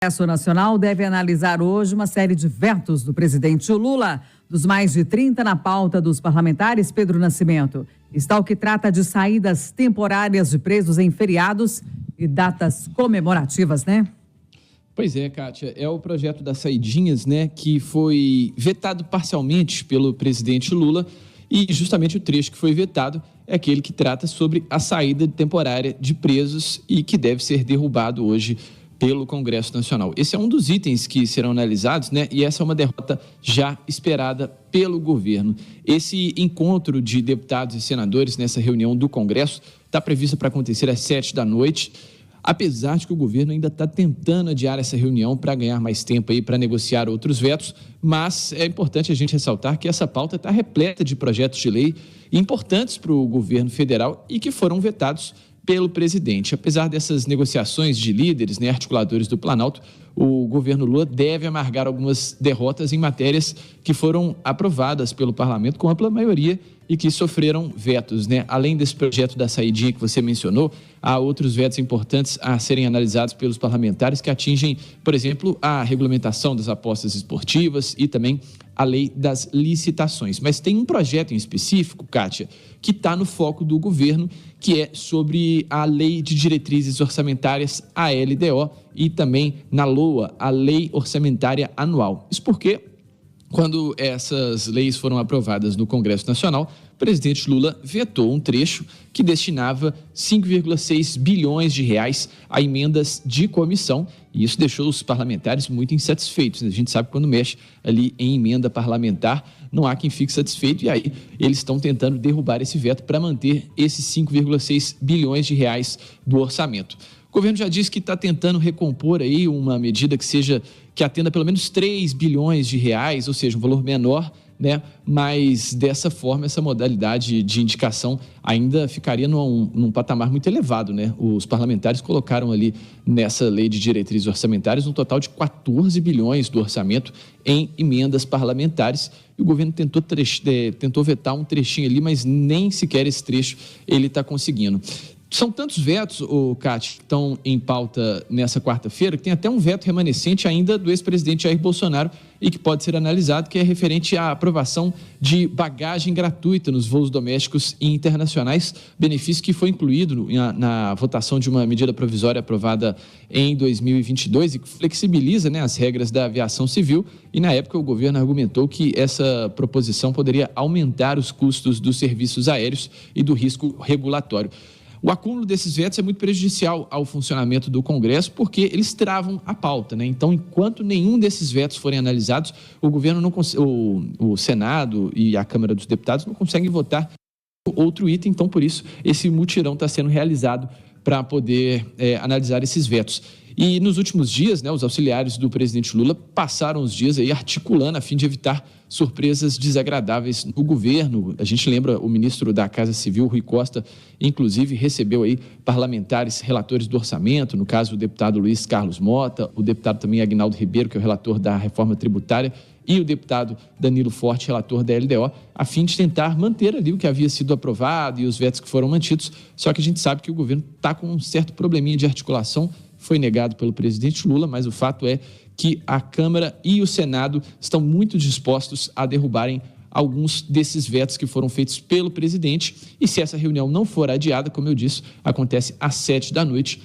O Congresso Nacional deve analisar hoje uma série de vetos do presidente Lula. Dos mais de 30 na pauta dos parlamentares, Pedro Nascimento, está o que trata de saídas temporárias de presos em feriados e datas comemorativas, né? Pois é, Kátia, é o projeto das saidinhas, né, que foi vetado parcialmente pelo presidente Lula, e justamente o trecho que foi vetado é aquele que trata sobre a saída temporária de presos e que deve ser derrubado hoje pelo Congresso Nacional. Esse é um dos itens que serão analisados, né? E essa é uma derrota já esperada pelo governo. Esse encontro de deputados e senadores nessa reunião do Congresso está previsto para acontecer às 19h, apesar de que o governo ainda está tentando adiar essa reunião para ganhar mais tempo aí para negociar outros vetos, mas é importante a gente ressaltar que essa pauta está repleta de projetos de lei importantes para o governo federal e que foram vetados pelo presidente. Apesar dessas negociações de líderes, né, articuladores do Planalto, o governo Lula deve amargar algumas derrotas em matérias que foram aprovadas pelo parlamento com ampla maioria e que sofreram vetos, né? Além desse projeto da saidinha que você mencionou, há outros vetos importantes a serem analisados pelos parlamentares que atingem, por exemplo, a regulamentação das apostas esportivas e também a lei das licitações. Mas tem um projeto em específico, Kátia, que está no foco do governo, que é sobre a Lei de Diretrizes Orçamentárias, a LDO, e também na LOA, a Lei Orçamentária Anual. Isso porque, quando essas leis foram aprovadas no Congresso Nacional, o presidente Lula vetou um trecho que destinava 5,6 bilhões de reais a emendas de comissão, e isso deixou os parlamentares muito insatisfeitos. A gente sabe que quando mexe ali em emenda parlamentar, não há quem fique satisfeito, e aí eles estão tentando derrubar esse veto para manter esses 5,6 bilhões de reais do orçamento. O governo já disse que está tentando recompor aí uma medida que atenda pelo menos 3 bilhões de reais, ou seja, um valor menor, né? Mas dessa forma, essa modalidade de indicação ainda ficaria num patamar muito elevado, né? Os parlamentares colocaram ali nessa lei de diretrizes orçamentárias um total de 14 bilhões do orçamento em emendas parlamentares, e o governo tentou vetar um trechinho ali, mas nem sequer esse trecho ele está conseguindo. São tantos vetos, Cátia, que estão em pauta nessa quarta-feira, que tem até um veto remanescente ainda do ex-presidente Jair Bolsonaro e que pode ser analisado, que é referente à aprovação de bagagem gratuita nos voos domésticos e internacionais, benefício que foi incluído na votação de uma medida provisória aprovada em 2022 e que flexibiliza, né, as regras da aviação civil, e na época o governo argumentou que essa proposição poderia aumentar os custos dos serviços aéreos e do risco regulatório. O acúmulo desses vetos é muito prejudicial ao funcionamento do Congresso porque eles travam a pauta, né? Então, enquanto nenhum desses vetos forem analisados, o governo o Senado e a Câmara dos Deputados não conseguem votar outro item. Então, por isso, esse mutirão está sendo realizado para poder analisar esses vetos. E nos últimos dias, né, os auxiliares do presidente Lula passaram os dias aí articulando a fim de evitar surpresas desagradáveis no governo. A gente lembra, o ministro da Casa Civil, Rui Costa, inclusive recebeu aí parlamentares relatores do orçamento, no caso o deputado Luiz Carlos Mota, o deputado também Aguinaldo Ribeiro, que é o relator da reforma tributária, e o deputado Danilo Forte, relator da LDO, a fim de tentar manter ali o que havia sido aprovado e os vetos que foram mantidos. Só que a gente sabe que o governo está com um certo probleminha de articulação, foi negado pelo presidente Lula, mas o fato é que a Câmara e o Senado estão muito dispostos a derrubarem alguns desses vetos que foram feitos pelo presidente. E se essa reunião não for adiada, como eu disse, acontece às 19h,